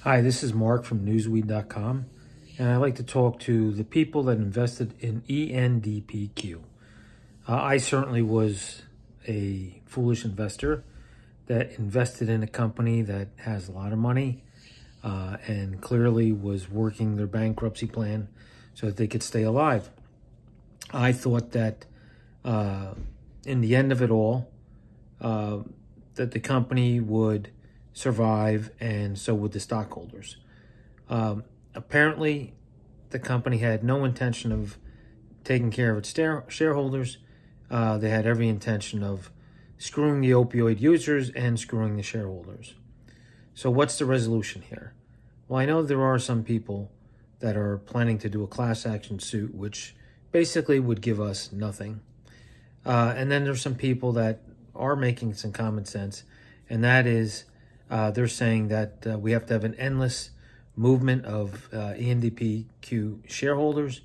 Hi, this is Mark from newsweed.com, and I'd like to talk to the people that invested in Endpq. I certainly was a foolish investor that invested in a company that has a lot of money and clearly was working their bankruptcy plan so that they could stay alive. I thought that in the end of it all, that the company would survive, and so would the stockholders. Apparently, the company had no intention of taking care of its shareholders. They had every intention of screwing the opioid users and screwing the shareholders. So what's the resolution here? Well, I know there are some people that are planning to do a class action suit, which basically would give us nothing. And then there's some people that are making some common sense, and that is they're saying that we have to have an endless movement of Endpq shareholders.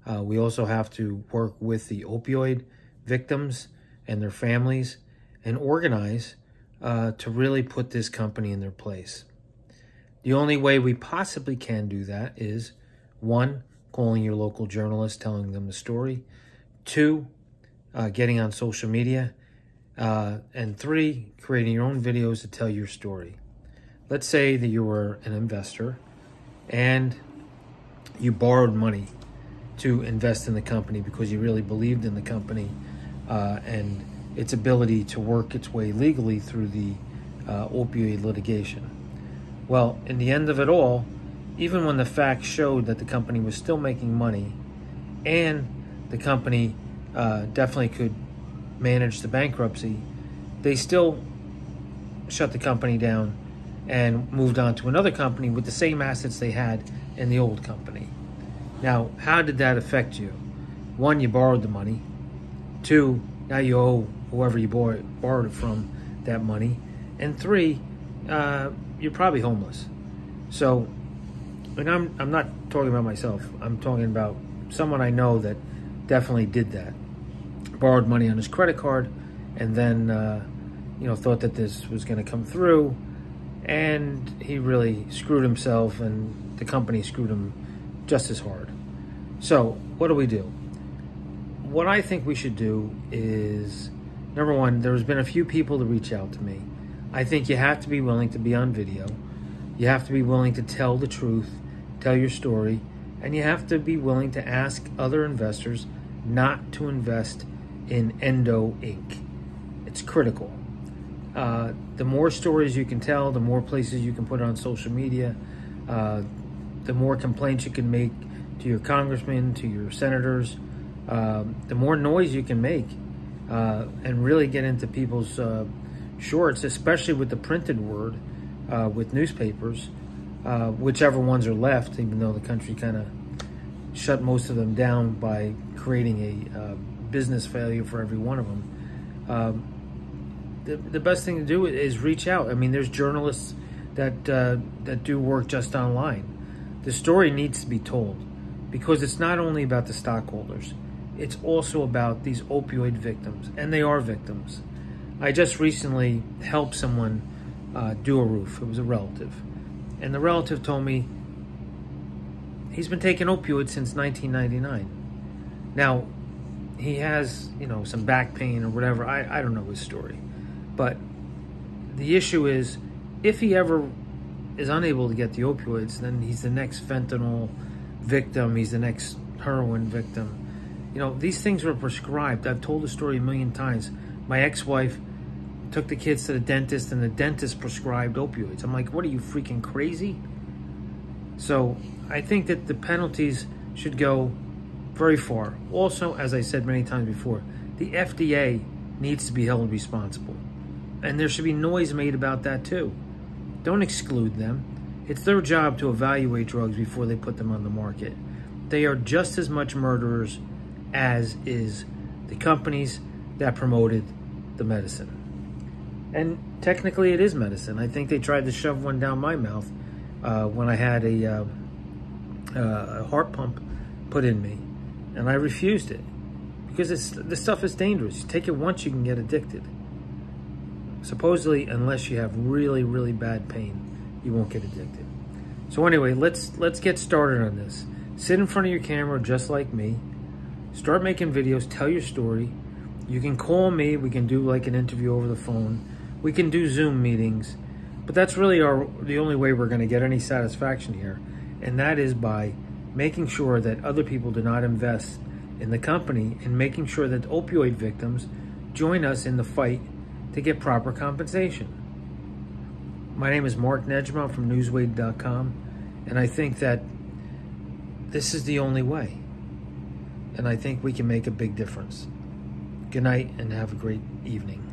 We also have to work with the opioid victims and their families and organize to really put this company in their place. The only way we possibly can do that is, one, calling your local journalist, telling them the story. Two, getting on social media. And three, creating your own videos to tell your story. Let's say that you were an investor and you borrowed money to invest in the company because you really believed in the company and its ability to work its way legally through the opioid litigation. Well, in the end of it all, even when the facts showed that the company was still making money and the company definitely could manage the bankruptcy, they still shut the company down and moved on to another company with the same assets they had in the old company. Now, how did that affect you? One, you borrowed the money. Two, now you owe whoever you borrowed it from that money. And three, you're probably homeless. So, and I'm not talking about myself. I'm talking about someone I know that definitely did that. Borrowed money on his credit card, and then thought that this was going to come through, and he really screwed himself, and the company screwed him just as hard. So what do we do? What I think we should do is, number one, there's been a few people to reach out to me. I think you have to be willing to be on video. You have to be willing to tell the truth, tell your story, and you have to be willing to ask other investors not to invest in Endo Inc. It's critical. The more stories you can tell, the more places you can put on social media, the more complaints you can make to your congressmen, to your senators, the more noise you can make, and really get into people's shorts, especially with the printed word, with newspapers, whichever ones are left, even though the country kind of shut most of them down by creating a business failure for every one of them. The best thing to do is reach out. I mean, there's journalists that do work just online. The story needs to be told because it's not only about the stockholders. It's also about these opioid victims, and they are victims. I just recently helped someone do a roof. It was a relative. And the relative told me he's been taking opioids since 1999. Now, he has, some back pain or whatever. I don't know his story. But the issue is, if he ever is unable to get the opioids, then he's the next fentanyl victim. He's the next heroin victim. These things were prescribed. I've told the story a million times. My ex-wife took the kids to the dentist, and the dentist prescribed opioids. I'm like, what, are you freaking crazy? So I think that the penalties should go very far. Also, as I said many times before, the FDA needs to be held responsible. And there should be noise made about that too. Don't exclude them. It's their job to evaluate drugs before they put them on the market. They are just as much murderers as is the companies that promoted the medicine. And technically it is medicine. I think they tried to shove one down my mouth when I had a heart pump put in me. And I refused it because this stuff is dangerous. You take it once, you can get addicted. Supposedly, unless you have really, really bad pain, you won't get addicted. So anyway, let's get started on this. Sit in front of your camera just like me. Start making videos, tell your story. You can call me, we can do like an interview over the phone. We can do Zoom meetings. But that's really the only way we're gonna get any satisfaction here. And that is by making sure that other people do not invest in the company and making sure that opioid victims join us in the fight to get proper compensation. My name is Mark Nejma from newswade.com, and I think that this is the only way. And I think we can make a big difference. Good night and have a great evening.